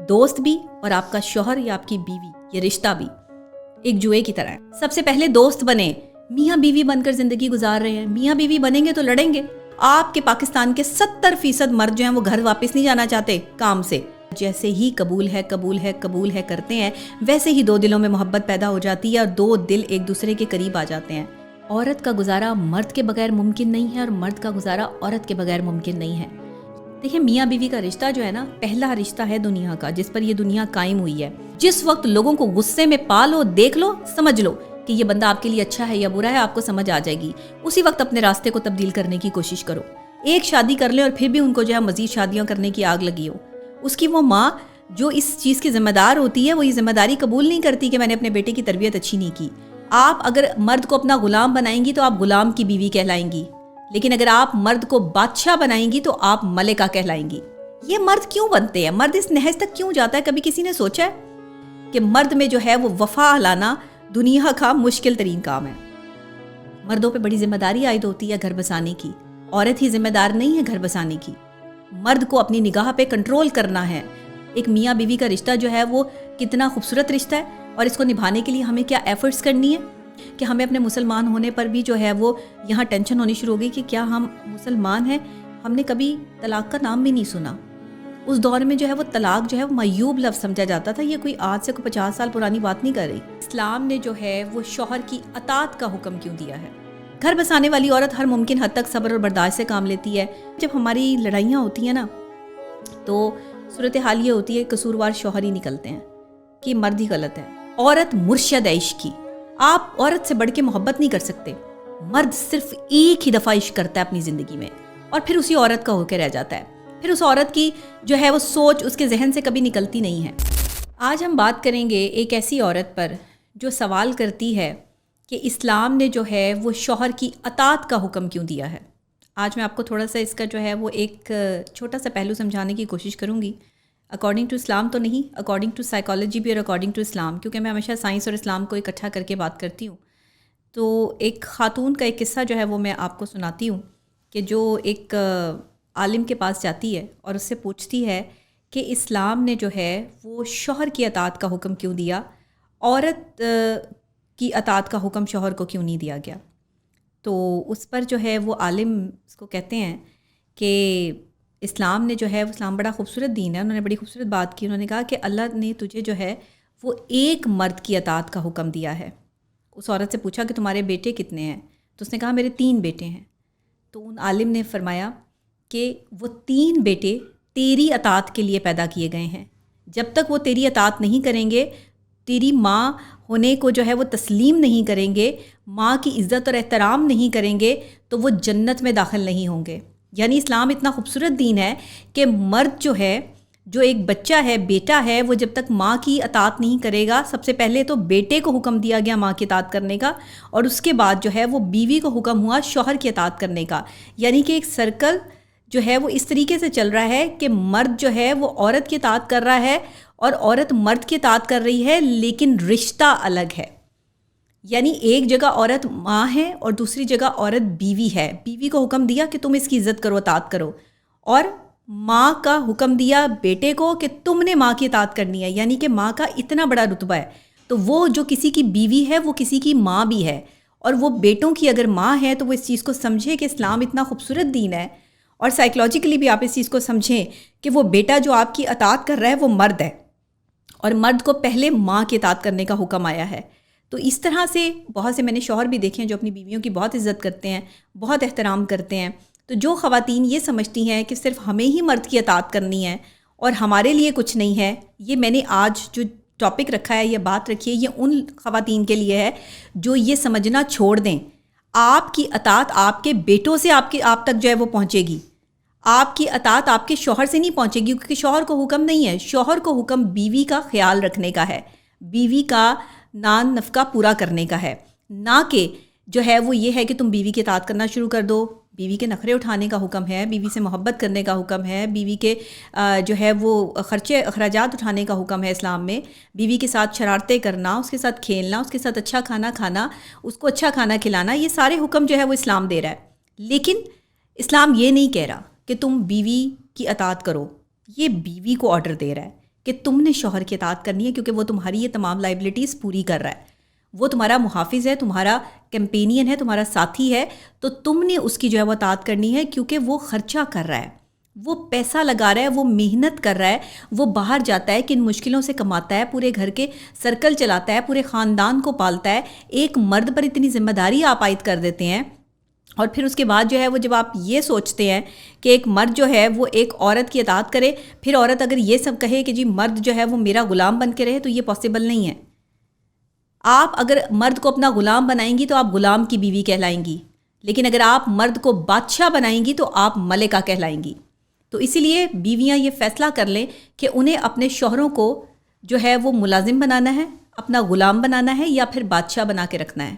دوست بھی اور آپ کا شوہر یا آپ کی بیوی، یہ رشتہ بھی ایک جوئے کی طرح ہے۔ سب سے پہلے دوست بنے، میاں بیوی بن کر زندگی گزار رہے ہیں، میاں بیوی بنیں گے تو لڑیں گے۔ آپ کے پاکستان کے 70% مرد جو ہیں وہ گھر واپس نہیں جانا چاہتے کام سے۔ جیسے ہی قبول ہے قبول ہے قبول ہے کرتے ہیں، ویسے ہی دو دلوں میں محبت پیدا ہو جاتی ہے اور دو دل ایک دوسرے کے قریب آ جاتے ہیں۔ عورت کا گزارا مرد کے بغیر ممکن نہیں ہے اور مرد کا گزارا عورت کے بغیر ممکن نہیں ہے۔ دیکھیں، میاں بیوی کا رشتہ جو ہے نا، پہلا رشتہ ہے دنیا کا جس پر یہ دنیا قائم ہوئی ہے۔ جس وقت لوگوں کو غصے میں پا لو، دیکھ لو، سمجھ لو کہ یہ بندہ آپ کے لیے اچھا ہے یا برا ہے، آپ کو سمجھ آ جائے گی، اسی وقت اپنے راستے کو تبدیل کرنے کی کوشش کرو۔ ایک شادی کر لیں اور پھر بھی ان کو جو ہے مزید شادیاں کرنے کی آگ لگی ہو، اس کی وہ ماں جو اس چیز کی ذمہ دار ہوتی ہے وہ یہ ذمہ داری قبول نہیں کرتی کہ میں نے اپنے بیٹے کی تربیت اچھی نہیں کی۔ آپ اگر مرد کو اپنا غلام بنائیں گی تو آپ غلام کی بیوی کہلائیں گی، لیکن اگر آپ مرد کو بادشاہ بنائیں گی تو آپ ملکہ کہلائیں گی۔ یہ مرد کیوں بنتے ہیں؟ مرد اس نہج تک کیوں جاتا ہے؟ کبھی کسی نے سوچا ہے کہ مرد میں جو ہے وہ وفا لانا دنیا کا مشکل ترین کام ہے؟ مردوں پہ بڑی ذمہ داری عائد ہوتی ہے گھر بسانے کی، عورت ہی ذمہ دار نہیں ہے گھر بسانے کی۔ مرد کو اپنی نگاہ پہ کنٹرول کرنا ہے۔ ایک میاں بیوی کا رشتہ جو ہے وہ کتنا خوبصورت رشتہ ہے، اور اس کو نبھانے کے لیے ہمیں کیا ایفرٹس کرنی ہے کہ ہمیں اپنے مسلمان ہونے پر بھی جو ہے وہ یہاں ٹینشن ہونی شروع ہو گئی کہ کیا ہم مسلمان ہیں؟ ہم نے کبھی طلاق کا نام بھی نہیں سنا۔ اس دور میں جو ہے وہ طلاق جو ہے وہ معیوب لفظ سمجھا جاتا تھا۔ یہ کوئی آج سے 50 سال پرانی بات نہیں کر رہی۔ اسلام نے جو ہے وہ شوہر کی اطاعت کا حکم کیوں دیا ہے؟ گھر بسانے والی عورت ہر ممکن حد تک صبر اور برداشت سے کام لیتی ہے۔ جب ہماری لڑائیاں ہوتی ہیں نا تو صورتحال یہ ہوتی ہے قصوروار شوہر ہی نکلتے ہیں کہ مرد ہی غلط ہے۔ عورت مرشد ہے عشق کی، آپ عورت سے بڑھ کے محبت نہیں کر سکتے۔ مرد صرف ایک ہی دفعہ عشق کرتا ہے اپنی زندگی میں اور پھر اسی عورت کا ہو کے رہ جاتا ہے، پھر اس عورت کی جو ہے وہ سوچ اس کے ذہن سے کبھی نکلتی نہیں ہے۔ آج ہم بات کریں گے ایک ایسی عورت پر جو سوال کرتی ہے کہ اسلام نے جو ہے وہ شوہر کی اطاعت کا حکم کیوں دیا ہے۔ آج میں آپ کو تھوڑا سا اس کا جو ہے وہ ایک چھوٹا سا پہلو سمجھانے کی کوشش کروں گی، اکارڈنگ ٹو اسلام تو نہیں، اکارڈنگ ٹو سائیکالوجی بھی اور اکارڈنگ ٹو اسلام، کیونکہ میں ہمیشہ سائنس اور اسلام کو اکٹھا کر کے بات کرتی ہوں۔ تو ایک خاتون کا ایک قصہ جو ہے وہ میں آپ کو سناتی ہوں کہ جو ایک عالم کے پاس جاتی ہے اور اس سے پوچھتی ہے کہ اسلام نے جو ہے وہ شوہر کی اطاعت کا حکم کیوں دیا، عورت کی اطاعت کا حکم شوہر کو کیوں نہیں دیا گیا۔ تو اس پر جو ہے وہ عالم اس کو کہتے ہیں کہ اسلام نے جو ہے اسلام بڑا خوبصورت دین ہے۔ انہوں نے بڑی خوبصورت بات کی، انہوں نے کہا کہ اللہ نے تجھے جو ہے وہ ایک مرد کی اطاعت کا حکم دیا ہے۔ اس عورت سے پوچھا کہ تمہارے بیٹے کتنے ہیں؟ تو اس نے کہا میرے 3 بیٹے ہیں۔ تو ان عالم نے فرمایا کہ وہ 3 بیٹے تیری اطاعت کے لیے پیدا کیے گئے ہیں، جب تک وہ تیری اطاعت نہیں کریں گے، تیری ماں ہونے کو جو ہے وہ تسلیم نہیں کریں گے، ماں کی عزت اور احترام نہیں کریں گے، تو وہ جنت میں داخل نہیں ہوں گے۔ یعنی اسلام اتنا خوبصورت دین ہے کہ مرد جو ہے، جو ایک بچہ ہے، بیٹا ہے، وہ جب تک ماں کی اطاعت نہیں کرے گا، سب سے پہلے تو بیٹے کو حکم دیا گیا ماں کی اطاعت کرنے کا، اور اس کے بعد جو ہے وہ بیوی کو حکم ہوا شوہر کی اطاعت کرنے کا۔ یعنی کہ ایک سرکل جو ہے وہ اس طریقے سے چل رہا ہے کہ مرد جو ہے وہ عورت کی اطاعت کر رہا ہے اور عورت مرد کی اطاعت کر رہی ہے، لیکن رشتہ الگ ہے۔ یعنی ایک جگہ عورت ماں ہے اور دوسری جگہ عورت بیوی ہے۔ بیوی کو حکم دیا کہ تم اس کی عزت کرو، اطاعت کرو، اور ماں کا حکم دیا بیٹے کو کہ تم نے ماں کی اطاعت کرنی ہے۔ یعنی کہ ماں کا اتنا بڑا رتبہ ہے، تو وہ جو کسی کی بیوی ہے وہ کسی کی ماں بھی ہے، اور وہ بیٹوں کی اگر ماں ہے تو وہ اس چیز کو سمجھے کہ اسلام اتنا خوبصورت دین ہے، اور سائیکلوجیکلی بھی آپ اس چیز کو سمجھیں کہ وہ بیٹا جو آپ کی اطاعت کر رہا ہے وہ مرد ہے، اور مرد کو پہلے ماں کی اطاعت کرنے کا حکم آیا ہے۔ تو اس طرح سے بہت سے میں نے شوہر بھی دیکھے ہیں جو اپنی بیویوں کی بہت عزت کرتے ہیں، بہت احترام کرتے ہیں۔ تو جو خواتین یہ سمجھتی ہیں کہ صرف ہمیں ہی مرد کی اطاعت کرنی ہے اور ہمارے لیے کچھ نہیں ہے، یہ میں نے آج جو ٹاپک رکھا ہے، یہ بات رکھی ہے، یہ ان خواتین کے لیے ہے جو یہ سمجھنا چھوڑ دیں آپ کی اطاعت آپ کے بیٹوں سے آپ تک جو ہے وہ پہنچے گی، آپ کی اطاعت آپ کے شوہر سے نہیں پہنچے گی، کیونکہ شوہر کو حکم نہیں ہے۔ شوہر کو حکم بیوی کا خیال رکھنے کا ہے، بیوی کا نان نفقہ پورا کرنے کا ہے، نہ کہ جو ہے وہ یہ ہے کہ تم بیوی کی اطاعت کرنا شروع کر دو۔ بیوی کے نخرے اٹھانے کا حکم ہے، بیوی سے محبت کرنے کا حکم ہے، بیوی کے جو ہے وہ خرچے اخراجات اٹھانے کا حکم ہے اسلام میں، بیوی کے ساتھ شرارتیں کرنا، اس کے ساتھ کھیلنا، اس کے ساتھ اچھا کھانا کھانا، اس کو اچھا کھانا کھلانا، یہ سارے حکم جو ہے وہ اسلام دے رہا ہے۔ لیکن اسلام یہ نہیں کہہ رہا کہ تم بیوی کی اطاعت کرو، یہ بیوی کو آرڈر دے رہا ہے کہ تم نے شوہر کی اطاعت کرنی ہے کیونکہ وہ تمہاری یہ تمام لائبلٹیز پوری کر رہا ہے، وہ تمہارا محافظ ہے، تمہارا کیمپینین ہے، تمہارا ساتھی ہے، تو تم نے اس کی جو ہے وہ اطاعت کرنی ہے کیونکہ وہ خرچہ کر رہا ہے، وہ پیسہ لگا رہا ہے، وہ محنت کر رہا ہے، وہ باہر جاتا ہے، کن مشکلوں سے کماتا ہے، پورے گھر کے سرکل چلاتا ہے، پورے خاندان کو پالتا ہے۔ ایک مرد پر اتنی ذمہ داری آپ عائد کر دیتے ہیں، اور پھر اس کے بعد جو ہے وہ جب آپ یہ سوچتے ہیں کہ ایک مرد جو ہے وہ ایک عورت کی اطاعت کرے، پھر عورت اگر یہ سب کہے کہ جی مرد جو ہے وہ میرا غلام بن کے رہے، تو یہ پاسبل نہیں ہے۔ آپ اگر مرد کو اپنا غلام بنائیں گی تو آپ غلام کی بیوی کہلائیں گی، لیکن اگر آپ مرد کو بادشاہ بنائیں گی تو آپ ملکہ کہلائیں گی۔ تو اسی لیے بیویاں یہ فیصلہ کر لیں کہ انہیں اپنے شوہروں کو جو ہے وہ ملازم بنانا ہے، اپنا غلام بنانا ہے، یا پھر بادشاہ بنا کے رکھنا ہے۔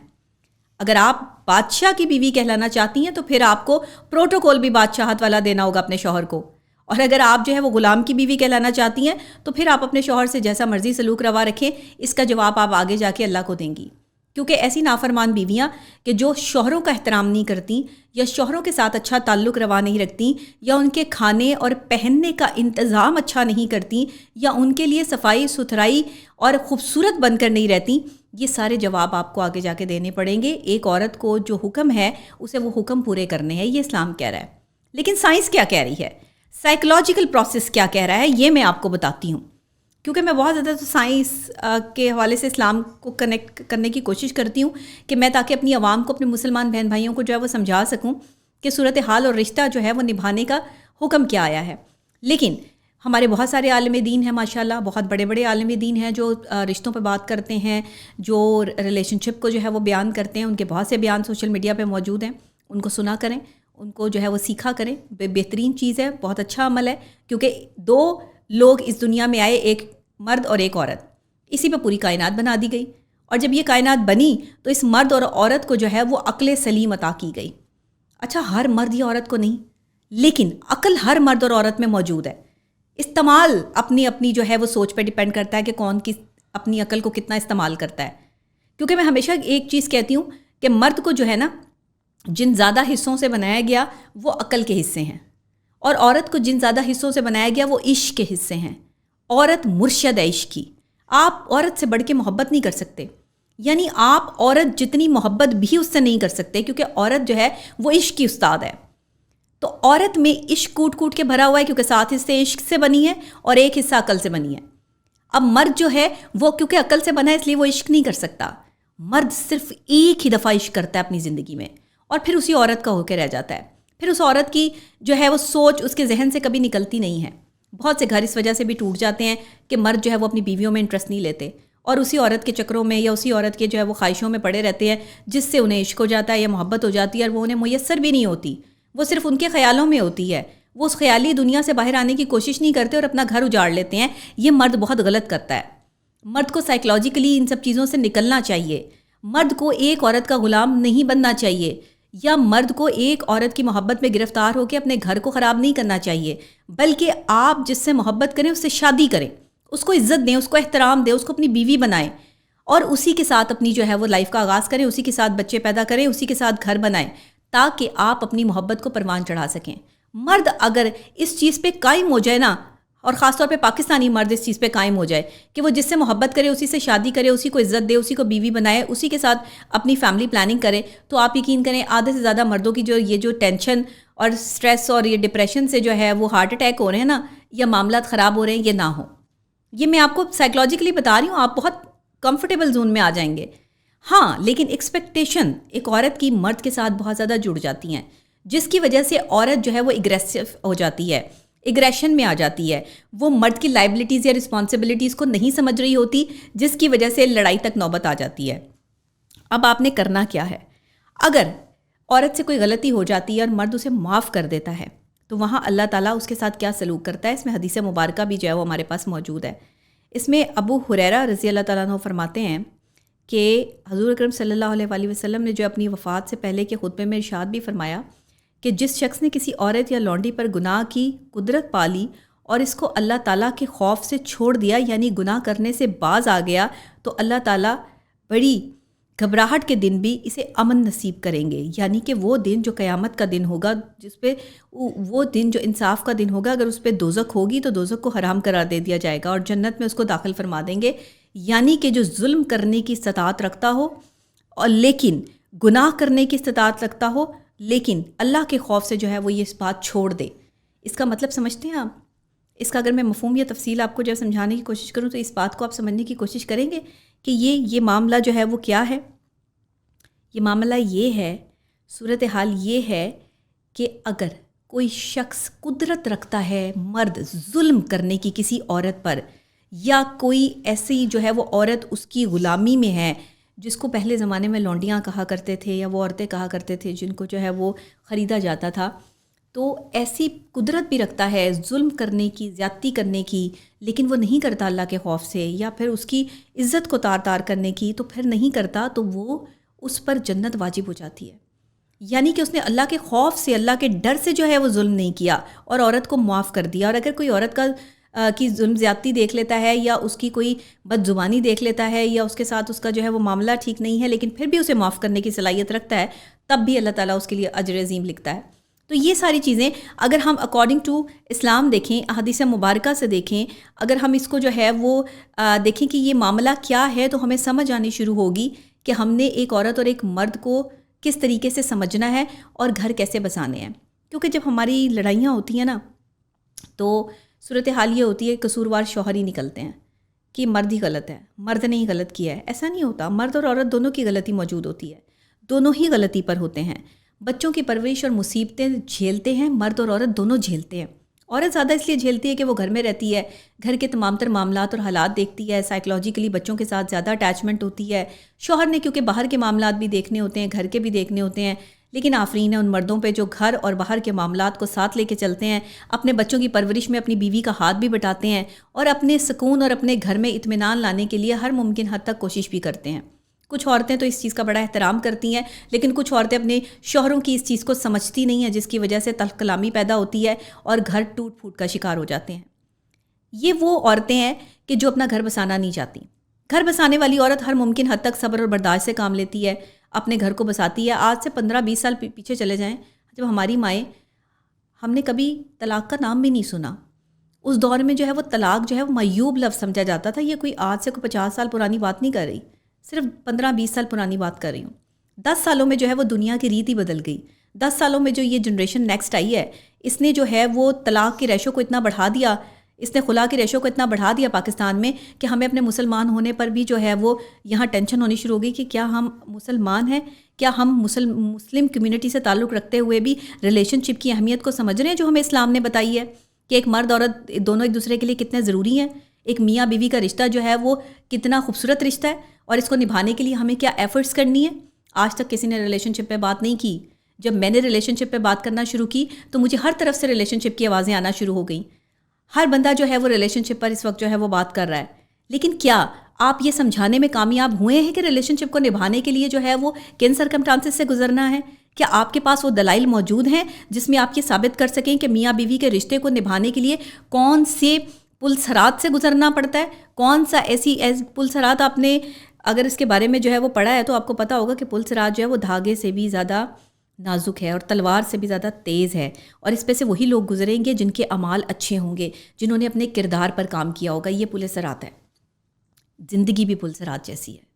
اگر آپ بادشاہ کی بیوی کہلانا چاہتی ہیں تو پھر آپ کو پروٹوکول بھی بادشاہت والا دینا ہوگا اپنے شوہر کو، اور اگر آپ جو ہے وہ غلام کی بیوی کہلانا چاہتی ہیں تو پھر آپ اپنے شوہر سے جیسا مرضی سلوک روا رکھیں، اس کا جواب آپ آگے جا کے اللہ کو دیں گی۔ کیونکہ ایسی نافرمان بیویاں کہ جو شوہروں کا احترام نہیں کرتی، یا شوہروں کے ساتھ اچھا تعلق روا نہیں رکھتی، یا ان کے کھانے اور پہننے کا انتظام اچھا نہیں کرتی، یا ان کے لیے صفائی ستھرائی اور خوبصورت بن کر نہیں رہتی، یہ سارے جواب آپ کو آگے جا کے دینے پڑیں گے۔ ایک عورت کو جو حکم ہے اسے وہ حکم پورے کرنے ہیں، یہ اسلام کہہ رہا ہے۔ لیکن سائنس کیا کہہ رہی ہے، سائیکولوجیکل پروسیس کیا کہہ رہا ہے، یہ میں آپ کو بتاتی ہوں، کیونکہ میں بہت زیادہ تو سائنس کے حوالے سے اسلام کو کنیکٹ کرنے کی کوشش کرتی ہوں کہ میں تاکہ اپنی عوام کو، اپنے مسلمان بہن بھائیوں کو جو ہے وہ سمجھا سکوں کہ صورتحال اور رشتہ جو ہے وہ نبھانے کا حکم کیا آیا ہے۔ لیکن ہمارے بہت سارے عالم دین ہیں ماشاءاللہ، بہت بڑے بڑے عالم دین ہیں جو رشتوں پہ بات کرتے ہیں، جو ریلیشن شپ کو جو ہے وہ بیان کرتے ہیں، ان کے بہت سے بیان سوشل میڈیا پہ موجود ہیں، ان کو سنا کریں، ان کو جو ہے وہ سیکھا کریں، بہترین چیز ہے، بہت اچھا عمل ہے، کیونکہ دو لوگ اس دنیا میں آئے، ایک مرد اور ایک عورت، اسی پہ پوری کائنات بنا دی گئی، اور جب یہ کائنات بنی تو اس مرد اور عورت کو جو ہے وہ عقل سلیم عطا کی گئی۔ اچھا، ہر مرد یا عورت کو نہیں، لیکن عقل ہر مرد اور عورت میں موجود ہے۔ استعمال اپنی اپنی جو ہے وہ سوچ پہ ڈیپینڈ کرتا ہے کہ کون کی اپنی عقل کو کتنا استعمال کرتا ہے۔ کیونکہ میں ہمیشہ ایک چیز کہتی ہوں کہ مرد کو جو ہے نا جن زیادہ حصوں سے بنایا گیا وہ عقل کے حصے ہیں، اور عورت کو جن زیادہ حصوں سے بنایا گیا وہ عشق کے حصے ہیں۔ عورت مرشد ہے عشق کی، آپ عورت سے بڑھ کے محبت نہیں کر سکتے، یعنی آپ عورت جتنی محبت بھی اس سے نہیں کر سکتے، کیونکہ عورت جو ہے وہ عشق کی استاد ہے۔ تو عورت میں عشق کوٹ کوٹ کے بھرا ہوا ہے، کیونکہ 7 حصے عشق سے بنی ہے اور 1 حصہ عقل سے بنی ہے۔ اب مرد جو ہے وہ کیونکہ عقل سے بنا ہے، اس لیے وہ عشق نہیں کر سکتا۔ مرد صرف ایک ہی دفعہ عشق کرتا ہے اپنی زندگی میں، اور پھر اسی عورت کا ہو کے رہ جاتا ہے۔ پھر اس عورت کی جو ہے وہ سوچ اس کے ذہن سے کبھی نکلتی نہیں ہے۔ بہت سے گھر اس وجہ سے بھی ٹوٹ جاتے ہیں کہ مرد جو ہے وہ اپنی بیویوں میں انٹرسٹ نہیں لیتے، اور اسی عورت کے چکروں میں یا اسی عورت کے جو ہے وہ خواہشوں میں پڑے رہتے ہیں، جس سے انہیں عشق ہو جاتا ہے یا محبت ہو جاتی ہے، اور وہ انہیں میسر بھی نہیں ہوتی، وہ صرف ان کے خیالوں میں ہوتی ہے۔ وہ اس خیالی دنیا سے باہر آنے کی کوشش نہیں کرتے اور اپنا گھر اجاڑ لیتے ہیں۔ یہ مرد بہت غلط کرتا ہے۔ مرد کو سائیکلوجیکلی ان سب چیزوں سے نکلنا چاہیے۔ مرد کو ایک عورت کا غلام نہیں بننا چاہیے، یا مرد کو ایک عورت کی محبت میں گرفتار ہو کے اپنے گھر کو خراب نہیں کرنا چاہیے، بلکہ آپ جس سے محبت کریں اس سے شادی کریں، اس کو عزت دیں، اس کو احترام دیں، اس کو اپنی بیوی بنائیں، اور اسی کے ساتھ اپنی جو ہے وہ لائف کا آغاز کریں، اسی کے ساتھ بچے پیدا کریں، اسی کے ساتھ گھر بنائیں، تاکہ آپ اپنی محبت کو پروان چڑھا سکیں۔ مرد اگر اس چیز پہ قائم ہو جائے نا، اور خاص طور پہ پاکستانی مرد اس چیز پہ قائم ہو جائے کہ وہ جس سے محبت کرے اسی سے شادی کرے، اسی کو عزت دے، اسی کو بیوی بنائے، اسی کے ساتھ اپنی فیملی پلاننگ کرے، تو آپ یقین کریں آدھے سے زیادہ مردوں کی جو ٹینشن اور سٹریس اور یہ ڈپریشن سے جو ہے وہ ہارٹ اٹیک ہو رہے ہیں نا، یا معاملات خراب ہو رہے ہیں، یہ نہ ہو۔ یہ میں آپ کو سائیکلوجیکلی بتا رہی ہوں، آپ بہت کمفرٹیبل زون میں آ جائیں گے۔ ہاں، لیکن ایکسپیکٹیشن ایک عورت کی مرد کے ساتھ بہت زیادہ جڑ جاتی ہیں، جس کی وجہ سے عورت جو ہے وہ اگریسو ہو جاتی ہے، ایگریشن میں آ جاتی ہے، وہ مرد کی لائبلٹیز یا رسپانسبلٹیز کو نہیں سمجھ رہی ہوتی، جس کی وجہ سے لڑائی تک نوبت آ جاتی ہے۔ اب آپ نے کرنا کیا ہے؟ اگر عورت سے کوئی غلطی ہو جاتی ہے اور مرد اسے معاف کر دیتا ہے، تو وہاں اللہ تعالیٰ اس کے ساتھ کیا سلوک کرتا ہے، اس میں حدیث مبارکہ بھی جو ہے وہ ہمارے پاس موجود ہے۔ اس میں ابو ہریرہ رضی اللہ تعالیٰ عنہ فرماتے ہیں کہ حضور اکرم صلی اللہ علیہ وآلہ وسلم نے جو اپنی وفات سے پہلے کے خطبے میں ارشاد بھی فرمایا کہ جس شخص نے کسی عورت یا لونڈی پر گناہ کی قدرت پالی اور اس کو اللہ تعالیٰ کے خوف سے چھوڑ دیا، یعنی گناہ کرنے سے باز آ گیا، تو اللہ تعالیٰ بڑی گھبراہٹ کے دن بھی اسے امن نصیب کریں گے، یعنی کہ وہ دن جو قیامت کا دن ہوگا، جس پہ وہ دن جو انصاف کا دن ہوگا، اگر اس پہ دوزخ ہوگی تو دوزخ کو حرام قرار دے دیا جائے گا اور جنت میں اس کو داخل فرما دیں گے. یعنی کہ جو ظلم کرنے کی استطاعت رکھتا ہو اور لیکن گناہ کرنے کی استطاعت رکھتا ہو، لیکن اللہ کے خوف سے جو ہے وہ یہ بات چھوڑ دے. اس کا مطلب سمجھتے ہیں آپ؟ اس کا اگر میں مفہوم یا تفصیل آپ کو جب سمجھانے کی کوشش کروں تو اس بات کو آپ سمجھنے کی کوشش کریں گے کہ یہ معاملہ جو ہے وہ کیا ہے. یہ معاملہ یہ ہے، صورتحال یہ ہے کہ اگر کوئی شخص قدرت رکھتا ہے مرد ظلم کرنے کی کسی عورت پر، یا کوئی ایسی جو ہے وہ عورت اس کی غلامی میں ہے، جس کو پہلے زمانے میں لونڈیاں کہا کرتے تھے یا وہ عورتیں کہا کرتے تھے جن کو جو ہے وہ خریدا جاتا تھا، تو ایسی قدرت بھی رکھتا ہے ظلم کرنے کی، زیادتی کرنے کی، لیکن وہ نہیں کرتا اللہ کے خوف سے، یا پھر اس کی عزت کو تار تار کرنے کی تو پھر نہیں کرتا، تو وہ اس پر جنت واجب ہو جاتی ہے. یعنی کہ اس نے اللہ کے خوف سے، اللہ کے ڈر سے جو ہے وہ ظلم نہیں کیا اور عورت کو معاف کر دیا. اور اگر کوئی عورت کی ظلم زیادتی دیکھ لیتا ہے یا اس کی کوئی بد زبانی دیکھ لیتا ہے یا اس کے ساتھ اس کا جو ہے وہ معاملہ ٹھیک نہیں ہے، لیکن پھر بھی اسے معاف کرنے کی صلاحیت رکھتا ہے، تب بھی اللہ تعالیٰ اس کے لیے اجر عظیم لکھتا ہے. تو یہ ساری چیزیں اگر ہم اکارڈنگ ٹو اسلام دیکھیں، احادیث مبارکہ سے دیکھیں، اگر ہم اس کو جو ہے وہ دیکھیں کہ یہ معاملہ کیا ہے، تو ہمیں سمجھ آنی شروع ہوگی کہ ہم نے ایک عورت اور ایک مرد کو کس طریقے سے سمجھنا ہے اور گھر کیسے بسانے ہیں. کیونکہ جب ہماری لڑائیاں ہوتی ہیں نا، تو صورتحال یہ ہوتی ہے قصوروار شوہر ہی نکلتے ہیں کہ مرد ہی غلط ہے، مرد نے ہی غلط کیا ہے. ایسا نہیں ہوتا، مرد اور عورت دونوں کی غلطی موجود ہوتی ہے، دونوں ہی غلطی پر ہوتے ہیں. بچوں کی پرورش اور مصیبتیں جھیلتے ہیں مرد اور عورت دونوں جھیلتے ہیں. عورت زیادہ اس لیے جھیلتی ہے کہ وہ گھر میں رہتی ہے، گھر کے تمام تر معاملات اور حالات دیکھتی ہے، سائیکلوجیکلی بچوں کے ساتھ زیادہ اٹیچمنٹ ہوتی ہے. شوہر نے کیونکہ باہر کے معاملات بھی دیکھنے ہوتے ہیں، گھر کے بھی دیکھنے ہوتے ہیں، لیکن آفرین ہے ان مردوں پہ جو گھر اور باہر کے معاملات کو ساتھ لے کے چلتے ہیں، اپنے بچوں کی پرورش میں اپنی بیوی کا ہاتھ بھی بٹاتے ہیں اور اپنے سکون اور اپنے گھر میں اطمینان لانے کے لیے ہر ممکن حد تک کوشش بھی کرتے ہیں. کچھ عورتیں تو اس چیز کا بڑا احترام کرتی ہیں، لیکن کچھ عورتیں اپنے شوہروں کی اس چیز کو سمجھتی نہیں ہیں، جس کی وجہ سے تلخ کلامی پیدا ہوتی ہے اور گھر ٹوٹ پھوٹ کا شکار ہو جاتے ہیں. یہ وہ عورتیں ہیں کہ جو اپنا گھر بسانا نہیں چاہتی. گھر بسانے والی عورت ہر ممکن حد تک صبر اور برداشت سے کام لیتی ہے، اپنے گھر کو بساتی ہے. آج سے 15-20 سال پیچھے چلے جائیں، جب ہماری مائیں، ہم نے کبھی طلاق کا نام بھی نہیں سنا. اس دور میں جو ہے وہ طلاق جو ہے وہ معیوب لفظ سمجھا جاتا تھا. یہ کوئی آج سے کوئی 50 سال پرانی بات نہیں کر رہی، صرف 15-20 سال پرانی بات کر رہی ہوں. 10 سالوں میں جو ہے وہ دنیا کی ریت ہی بدل گئی. 10 سالوں میں جو یہ جنریشن نیکسٹ آئی ہے، اس نے جو ہے وہ طلاق کے ریشو کو اتنا بڑھا دیا، اس نے خلا کے ریشو کو اتنا بڑھا دیا پاکستان میں کہ ہمیں اپنے مسلمان ہونے پر بھی جو ہے وہ یہاں ٹینشن ہونی شروع ہو گئی کہ کیا ہم مسلمان ہیں، کیا ہم مسلم کمیونٹی سے تعلق رکھتے ہوئے بھی ریلیشن شپ کی اہمیت کو سمجھ رہے ہیں جو ہمیں اسلام نے بتائی ہے کہ ایک مرد عورت دونوں ایک دوسرے کے لیے کتنے ضروری ہیں. ایک میاں بیوی کا رشتہ جو ہے وہ کتنا خوبصورت رشتہ ہے اور اس کو نبھانے کے لیے ہمیں کیا ایفرٹس کرنی ہے. آج تک کسی نے ریلیشن شپ پہ بات نہیں کی. جب میں نے ریلیشن شپ پہ بات کرنا شروع کی تو مجھے ہر طرف سے ریلیشن شپ کی آوازیں آنا شروع ہو گئیں. ہر بندہ جو ہے وہ ریلیشن شپ پر اس وقت جو ہے وہ بات کر رہا ہے. لیکن کیا آپ یہ سمجھانے میں کامیاب ہوئے ہیں کہ ریلیشن شپ کو نبھانے کے لیے جو ہے وہ کن سرکمسٹانسز سے گزرنا ہے؟ کیا آپ کے پاس وہ دلائل موجود ہیں جس میں آپ یہ ثابت کر سکیں کہ میاں بیوی کے رشتے کو نبھانے کے لیے کون سے پل صراط سے گزرنا پڑتا ہے؟ کون سا ایسی پل صراط آپ نے اگر اس کے بارے میں جو ہے وہ پڑھا ہے تو آپ کو پتہ ہوگا کہ پل صراط جو ہے وہ دھاگے سے بھی زیادہ نازک ہے اور تلوار سے بھی زیادہ تیز ہے، اور اس پہ سے وہی لوگ گزریں گے جن کے اعمال اچھے ہوں گے، جنہوں نے اپنے کردار پر کام کیا ہوگا. یہ پل صراط ہے. زندگی بھی پل صراط جیسی ہے.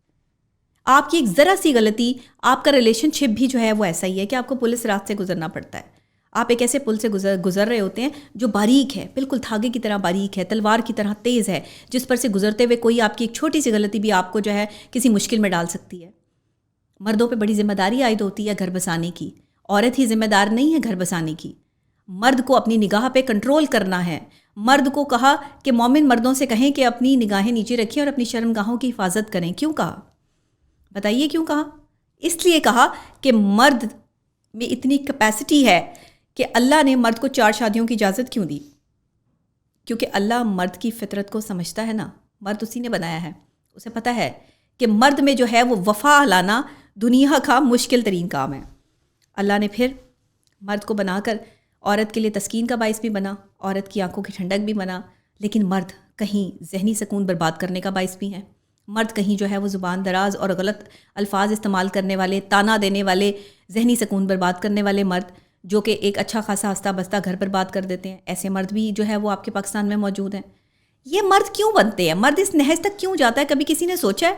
آپ کی ایک ذرا سی غلطی، آپ کا ریلیشن شپ بھی جو ہے وہ ایسا ہی ہے کہ آپ کو پل صراط سے گزرنا پڑتا ہے. آپ ایک ایسے پل سے گزر رہے ہوتے ہیں جو باریک ہے، بالکل دھاگے کی طرح باریک ہے، تلوار کی طرح تیز ہے، جس پر سے گزرتے ہوئے کوئی آپ کی ایک چھوٹی سی غلطی بھی آپ کو جو ہے کسی مشکل میں ڈال سکتی ہے. مردوں پہ بڑی ذمہ داری عائد ہوتی ہے گھر بسانے کی. عورت ہی ذمہ دار نہیں ہے گھر بسانے کی. مرد کو اپنی نگاہ پہ کنٹرول کرنا ہے. مرد کو کہا کہ مومن مردوں سے کہیں کہ اپنی نگاہیں نیچے رکھیں اور اپنی شرمگاہوں کی حفاظت کریں. کیوں کہا؟ بتائیے کیوں کہا؟ اس لیے کہا کہ مرد میں اتنی کیپیسٹی ہے کہ اللہ نے مرد کو 4 شادیوں کی اجازت کیوں دی؟ کیونکہ اللہ مرد کی فطرت کو سمجھتا ہے نا. مرد اسی نے بنایا ہے. اسے پتہ ہے کہ مرد میں جو ہے وہ وفا لانا دنیا کا مشکل ترین کام ہے. اللہ نے پھر مرد کو بنا کر عورت کے لیے تسکین کا باعث بھی بنا، عورت کی آنکھوں کی ٹھنڈک بھی بنا، لیکن مرد کہیں ذہنی سکون برباد کرنے کا باعث بھی ہے. مرد کہیں جو ہے وہ زبان دراز اور غلط الفاظ استعمال کرنے والے، تانا دینے والے، ذہنی سکون برباد کرنے والے مرد جو کہ ایک اچھا خاصا ہستہ بستہ گھر پر بات کر دیتے ہیں، ایسے مرد بھی جو ہے وہ آپ کے پاکستان میں موجود ہیں۔ یہ مرد کیوں بنتے ہیں؟ مرد اس نہج تک کیوں جاتا ہے؟ کبھی کسی نے سوچا ہے؟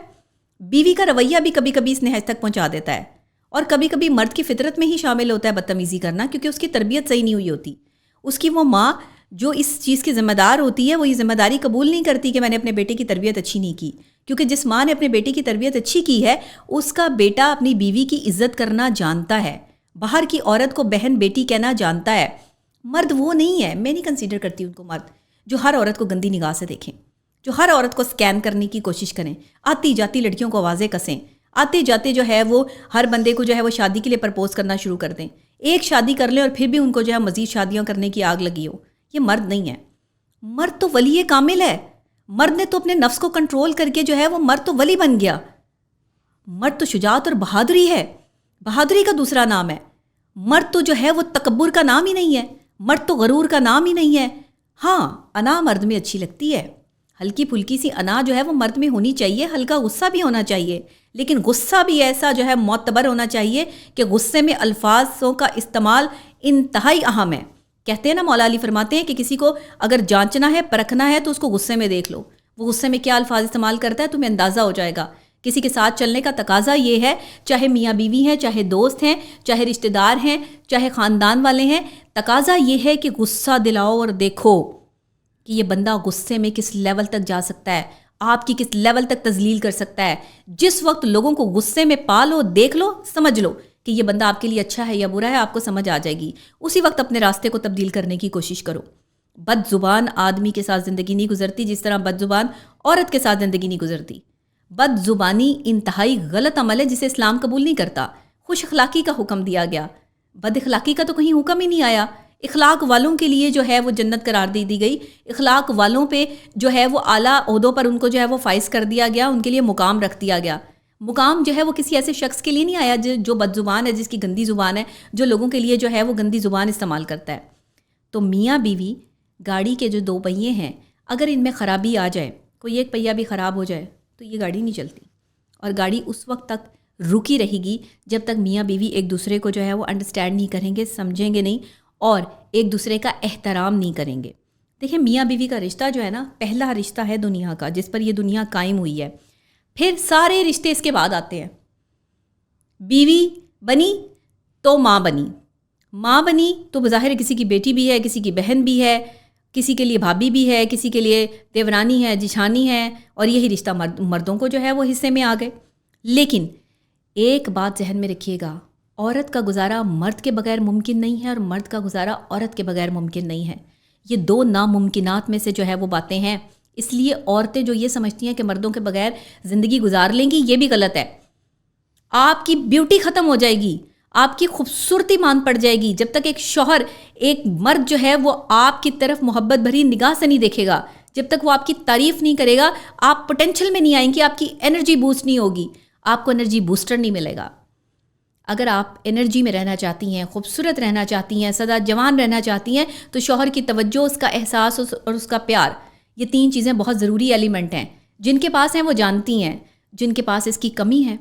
بیوی کا رویہ بھی کبھی کبھی اس نہج تک پہنچا دیتا ہے، اور کبھی کبھی مرد کی فطرت میں ہی شامل ہوتا ہے بدتمیزی کرنا، کیونکہ اس کی تربیت صحیح نہیں ہوئی ہوتی۔ اس کی وہ ماں جو اس چیز کی ذمہ دار ہوتی ہے وہ یہ ذمہ داری قبول نہیں کرتی کہ میں نے اپنے بیٹے کی تربیت اچھی نہیں کی، کیونکہ جس ماں نے اپنے بیٹے کی تربیت اچھی کی ہے اس کا بیٹا اپنی بیوی کی عزت کرنا جانتا ہے، باہر کی عورت کو بہن بیٹی کہنا جانتا ہے۔ مرد وہ نہیں ہے، میں نہیں کنسیڈر کرتی ان کو مرد جو ہر عورت کو گندی نگاہ سے دیکھیں، جو ہر عورت کو سکین کرنے کی کوشش کریں، آتی جاتی لڑکیوں کو آوازیں کسیں، آتے جاتے جو ہے وہ ہر بندے کو جو ہے وہ شادی کے لیے پرپوز کرنا شروع کر دیں، ایک شادی کر لیں اور پھر بھی ان کو جو ہے مزید شادیاں کرنے کی آگ لگی ہو۔ یہ مرد نہیں ہے۔ مرد تو ولی کامل ہے، مرد نے تو اپنے نفس کو کنٹرول کر کے جو ہے وہ مرد تو ولی بن گیا۔ مرد تو شجاعت اور بہادری ہے، بہادری کا دوسرا نام ہے۔ مرد تو جو ہے وہ تکبر کا نام ہی نہیں ہے، مرد تو غرور کا نام ہی نہیں ہے۔ ہاں، انا مرد میں اچھی لگتی ہے، ہلکی پھلکی سی انا جو ہے وہ مرد میں ہونی چاہیے، ہلکا غصہ بھی ہونا چاہیے، لیکن غصہ بھی ایسا جو ہے معتبر ہونا چاہیے کہ غصے میں الفاظوں کا استعمال انتہائی اہم ہے۔ کہتے ہیں نا، مولا علی فرماتے ہیں کہ کسی کو اگر جانچنا ہے، پرکھنا ہے تو اس کو غصے میں دیکھ لو، وہ غصے میں کیا الفاظ استعمال کرتا ہے تمہیں اندازہ ہو جائے گا۔ کسی کے ساتھ چلنے کا تقاضا یہ ہے، چاہے میاں بیوی ہیں، چاہے دوست ہیں، چاہے رشتہ دار ہیں، چاہے خاندان والے ہیں، تقاضا یہ ہے کہ غصہ دلاؤ اور دیکھو کہ یہ بندہ غصے میں کس لیول تک جا سکتا ہے، آپ کی کس لیول تک تذلیل کر سکتا ہے۔ جس وقت لوگوں کو غصے میں پا لو، دیکھ لو، سمجھ لو کہ یہ بندہ آپ کے لیے اچھا ہے یا برا ہے، آپ کو سمجھ آ جائے گی، اسی وقت اپنے راستے کو تبدیل کرنے کی کوشش کرو۔ بد زبان آدمی کے ساتھ زندگی نہیں گزرتی جس طرح بد زبان عورت کے ساتھ زندگی نہیں گزرتی۔ بد زبانی انتہائی غلط عمل ہے جسے اسلام قبول نہیں کرتا۔ خوش اخلاقی کا حکم دیا گیا، بد اخلاقی کا تو کہیں حکم ہی نہیں آیا۔ اخلاق والوں کے لیے جو ہے وہ جنت قرار دے دی گئی، اخلاق والوں پہ جو ہے وہ اعلیٰ عہدوں پر ان کو جو ہے وہ فائز کر دیا گیا، ان کے لیے مقام رکھ دیا گیا۔ مقام جو ہے وہ کسی ایسے شخص کے لیے نہیں آیا جو بد زبان ہے، جس کی گندی زبان ہے، جو لوگوں کے لیے جو ہے وہ گندی زبان استعمال کرتا ہے۔ تو میاں بیوی گاڑی کے جو دو پہیے ہیں، اگر ان میں خرابی آ جائے، کوئی ایک پہیہ بھی خراب ہو جائے تو یہ گاڑی نہیں چلتی، اور گاڑی اس وقت تک رکی رہے گی جب تک میاں بیوی ایک دوسرے کو جو ہے وہ انڈرسٹینڈ نہیں کریں گے، سمجھیں گے نہیں، اور ایک دوسرے کا احترام نہیں کریں گے۔ دیکھیں، میاں بیوی کا رشتہ جو ہے نا، پہلا رشتہ ہے دنیا کا جس پر یہ دنیا قائم ہوئی ہے، پھر سارے رشتے اس کے بعد آتے ہیں۔ بیوی بنی تو ماں بنی، ماں بنی تو بظاہر کسی کی بیٹی بھی ہے، کسی کی بہن بھی ہے، کسی کے لیے بھابھی بھی ہے، کسی کے لیے دیورانی ہے، جیٹھانی ہے، اور یہی رشتہ مردوں کو جو ہے وہ حصے میں آ گئے۔ لیکن ایک بات ذہن میں رکھیے گا، عورت کا گزارا مرد کے بغیر ممکن نہیں ہے، اور مرد کا گزارا عورت کے بغیر ممکن نہیں ہے۔ یہ دو ناممکنات میں سے جو ہے وہ باتیں ہیں۔ اس لیے عورتیں جو یہ سمجھتی ہیں کہ مردوں کے بغیر زندگی گزار لیں گی، یہ بھی غلط ہے۔ آپ کی بیوٹی ختم ہو جائے گی، آپ کی خوبصورتی مان پڑ جائے گی جب تک ایک شوہر، ایک مرد جو ہے وہ آپ کی طرف محبت بھری نگاہ سے نہیں دیکھے گا، جب تک وہ آپ کی تعریف نہیں کرے گا، آپ پوٹینشیل میں نہیں آئیں گی، آپ کی انرجی بوسٹ نہیں ہوگی، آپ کو انرجی بوسٹر نہیں ملے گا۔ اگر آپ انرجی میں رہنا چاہتی ہیں، خوبصورت رہنا چاہتی ہیں، سدا جوان رہنا چاہتی ہیں، تو شوہر کی توجہ، اس کا احساس اور اس کا پیار، یہ تین چیزیں بہت ضروری ایلیمنٹ ہیں۔ جن کے پاس ہیں وہ جانتی ہیں، جن کے پاس اس کی کمی ہے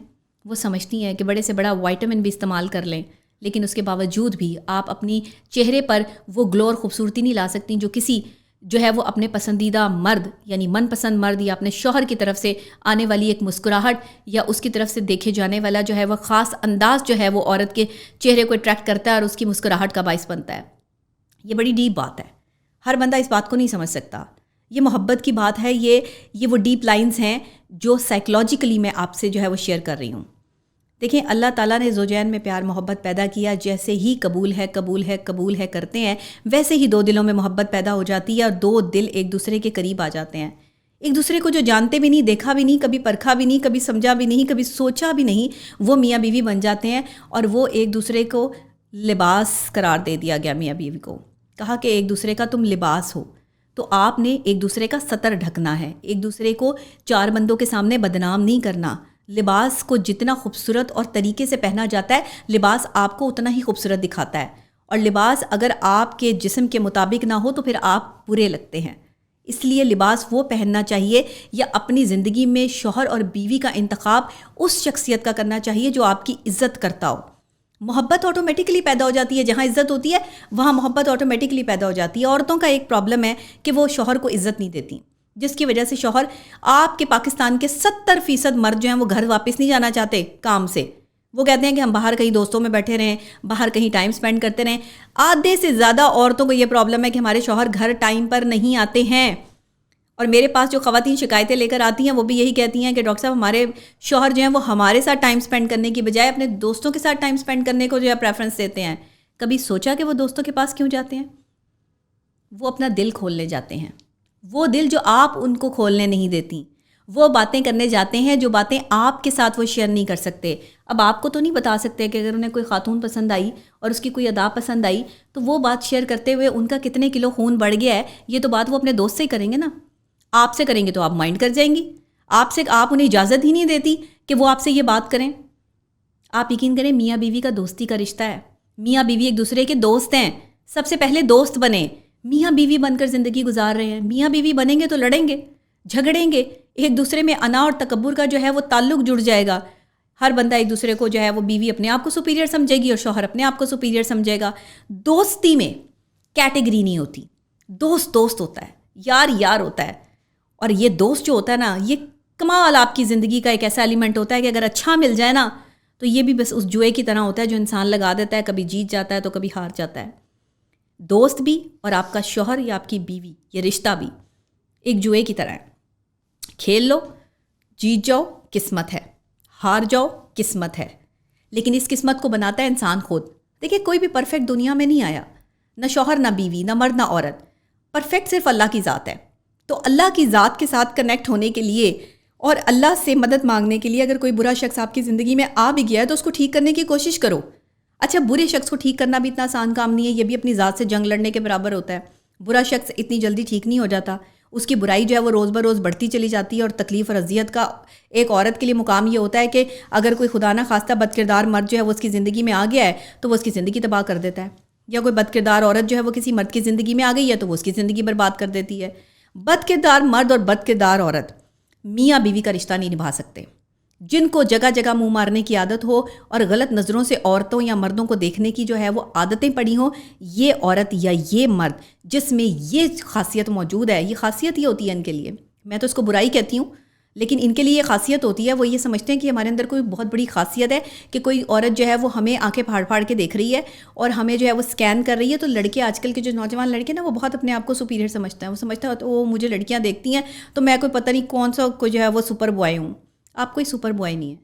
وہ سمجھتی ہیں کہ بڑے سے بڑا وائٹامن بھی استعمال کر لیں، لیکن اس کے باوجود بھی آپ اپنی چہرے پر وہ گلو اور خوبصورتی نہیں لا سکتی جو کسی جو ہے وہ اپنے پسندیدہ مرد، یعنی من پسند مرد، یا اپنے شوہر کی طرف سے آنے والی ایک مسکراہٹ، یا اس کی طرف سے دیکھے جانے والا جو ہے وہ خاص انداز جو ہے وہ عورت کے چہرے کو اٹریکٹ کرتا ہے اور اس کی مسکراہٹ کا باعث بنتا ہے۔ یہ بڑی ڈیپ بات ہے، ہر بندہ اس بات کو نہیں سمجھ سکتا۔ یہ محبت کی بات ہے، یہ وہ ڈیپ لائنز ہیں جو سائیکلوجیکلی میں آپ سے جو ہے وہ شیئر کر رہی ہوں۔ دیکھیں، اللہ تعالیٰ نے زوجین میں پیار محبت پیدا کیا، جیسے ہی قبول ہے قبول ہے قبول ہے کرتے ہیں، ویسے ہی دو دلوں میں محبت پیدا ہو جاتی ہے، اور دو دل ایک دوسرے کے قریب آ جاتے ہیں۔ ایک دوسرے کو جو جانتے بھی نہیں، دیکھا بھی نہیں، کبھی پرکھا بھی نہیں، کبھی سمجھا بھی نہیں، کبھی سوچا بھی نہیں، وہ میاں بیوی بن جاتے ہیں، اور وہ ایک دوسرے کو لباس قرار دے دیا گیا۔ میاں بیوی کو کہا کہ ایک دوسرے کا تم لباس ہو، تو آپ نے ایک دوسرے کا ستر ڈھکنا ہے، ایک دوسرے کو چار بندوں کے سامنے بدنام نہیں کرنا۔ لباس کو جتنا خوبصورت اور طریقے سے پہنا جاتا ہے، لباس آپ کو اتنا ہی خوبصورت دکھاتا ہے، اور لباس اگر آپ کے جسم کے مطابق نہ ہو تو پھر آپ برے لگتے ہیں۔ اس لیے لباس وہ پہننا چاہیے یا اپنی زندگی میں شوہر اور بیوی کا انتخاب اس شخصیت کا کرنا چاہیے جو آپ کی عزت کرتا ہو. محبت آٹومیٹکلی پیدا ہو جاتی ہے، جہاں عزت ہوتی ہے وہاں محبت آٹومیٹکلی پیدا ہو جاتی ہے. عورتوں کا ایک پرابلم ہے کہ وہ شوہر کو عزت نہیں دیتی، جس کی وجہ سے شوہر، آپ کے پاکستان کے 70% مرد جو ہیں وہ گھر واپس نہیں جانا چاہتے کام سے. وہ کہتے ہیں کہ ہم باہر کہیں دوستوں میں بیٹھے رہیں، باہر کہیں ٹائم سپینڈ کرتے رہیں. آدھے سے زیادہ عورتوں کو یہ پرابلم ہے کہ ہمارے شوہر گھر ٹائم پر نہیں آتے ہیں. اور میرے پاس جو خواتین شکایتیں لے کر آتی ہیں وہ بھی یہی کہتی ہیں کہ ڈاکٹر صاحب ہمارے شوہر جو ہیں وہ ہمارے ساتھ ٹائم سپینڈ کرنے کی بجائے اپنے دوستوں کے ساتھ ٹائم سپینڈ کرنے کو جو ہے پریفرنس دیتے ہیں. کبھی سوچا کہ وہ دوستوں کے پاس کیوں جاتے ہیں؟ وہ اپنا دل کھولنے جاتے ہیں، وہ دل جو آپ ان کو کھولنے نہیں دیتی. وہ باتیں کرنے جاتے ہیں جو باتیں آپ کے ساتھ وہ شیئر نہیں کر سکتے. اب آپ کو تو نہیں بتا سکتے کہ اگر انہیں کوئی خاتون پسند آئی اور اس کی کوئی ادا پسند آئی تو وہ بات شیئر کرتے ہوئے ان کا کتنے کلو خون بڑھ گیا ہے، یہ تو بات وہ اپنے دوست سے ہی کریں گے نا. آپ سے کریں گے تو آپ مائنڈ کر جائیں گی. آپ انہیں اجازت ہی نہیں دیتی کہ وہ آپ سے یہ بات کریں. آپ یقین کریں، میاں بیوی کا دوستی کا رشتہ ہے. میاں بیوی ایک دوسرے کے دوست ہیں. سب سے پہلے دوست بنیں. میاں بیوی بن کر زندگی گزار رہے ہیں، میاں بیوی بنیں گے تو لڑیں گے، جھگڑیں گے. ایک دوسرے میں انا اور تکبر کا جو ہے وہ تعلق جڑ جائے گا. ہر بندہ ایک دوسرے کو جو ہے وہ بیوی اپنے آپ کو سپیریئر سمجھے گی اور شوہر اپنے آپ کو سپیریئر سمجھے گا. دوستی میں کیٹیگری نہیں ہوتی. دوست ہوتا ہے، یار ہوتا ہے. اور یہ دوست جو ہوتا ہے نا، یہ کمال آپ کی زندگی کا ایک ایسا ایلیمنٹ ہوتا ہے کہ اگر اچھا مل جائے نا تو یہ بھی بس اس جوئے کی طرح ہوتا ہے جو انسان لگا دیتا ہے، کبھی جیت جاتا ہے تو کبھی ہار جاتا ہے. دوست بھی اور آپ کا شوہر یا آپ کی بیوی، یہ رشتہ بھی ایک جوئے کی طرح ہے. کھیل لو، جیت جاؤ قسمت ہے، ہار جاؤ قسمت ہے، لیکن اس قسمت کو بناتا ہے انسان خود. دیکھیں، کوئی بھی پرفیکٹ دنیا میں نہیں آیا، نہ شوہر نہ بیوی، نہ مرد نہ عورت. پرفیکٹ صرف اللہ کی ذات ہے. تو اللہ کی ذات کے ساتھ کنیکٹ ہونے کے لیے اور اللہ سے مدد مانگنے کے لیے اگر کوئی برا شخص آپ کی زندگی میں آ بھی گیا ہے تو اس کو ٹھیک کرنے کی کوشش کرو. اچھا، برے شخص کو ٹھیک کرنا بھی اتنا آسان کام نہیں ہے، یہ بھی اپنی ذات سے جنگ لڑنے کے برابر ہوتا ہے. برا شخص اتنی جلدی ٹھیک نہیں ہو جاتا، اس کی برائی جو ہے وہ روز بروز بڑھتی چلی جاتی ہے. اور تکلیف اور اذیت کا ایک عورت کے لیے مقام یہ ہوتا ہے کہ اگر کوئی خدا نہ خواستہ بد کردار مرد جو ہے وہ اس کی زندگی میں آ گیا ہے تو وہ اس کی زندگی تباہ کر دیتا ہے. یا کوئی بد کردار عورت جو ہے وہ کسی مرد کی زندگی میں آ گئی ہے تو وہ اس کی زندگی برباد کر دیتی ہے. بد کردار مرد اور بد کردار عورت میاں بیوی کا رشتہ نہیں نبھا سکتے. جن کو جگہ جگہ منہ مارنے کی عادت ہو اور غلط نظروں سے عورتوں یا مردوں کو دیکھنے کی جو ہے وہ عادتیں پڑی ہوں، یہ عورت یا یہ مرد جس میں یہ خاصیت موجود ہے، یہ خاصیت ہی ہوتی ہے ان کے لیے. میں تو اس کو برائی کہتی ہوں، لیکن ان کے لیے یہ خاصیت ہوتی ہے. وہ یہ سمجھتے ہیں کہ ہمارے اندر کوئی بہت بڑی خاصیت ہے کہ کوئی عورت جو ہے وہ ہمیں آنکھیں پھاڑ پھاڑ کے دیکھ رہی ہے اور ہمیں جو ہے وہ اسکین کر رہی ہے. تو لڑکے، آج کل کے جو نوجوان لڑکے نا، وہ بہت اپنے آپ کو سپیریئر سمجھتے ہیں. وہ سمجھتا ہے وہ مجھے لڑکیاں دیکھتی ہیں تو میں کوئی پتہ نہیں کون سا کوئی جو ہے وہ سپر بوائے ہوں. آپ کوئی سپر بوائے نہیں ہے.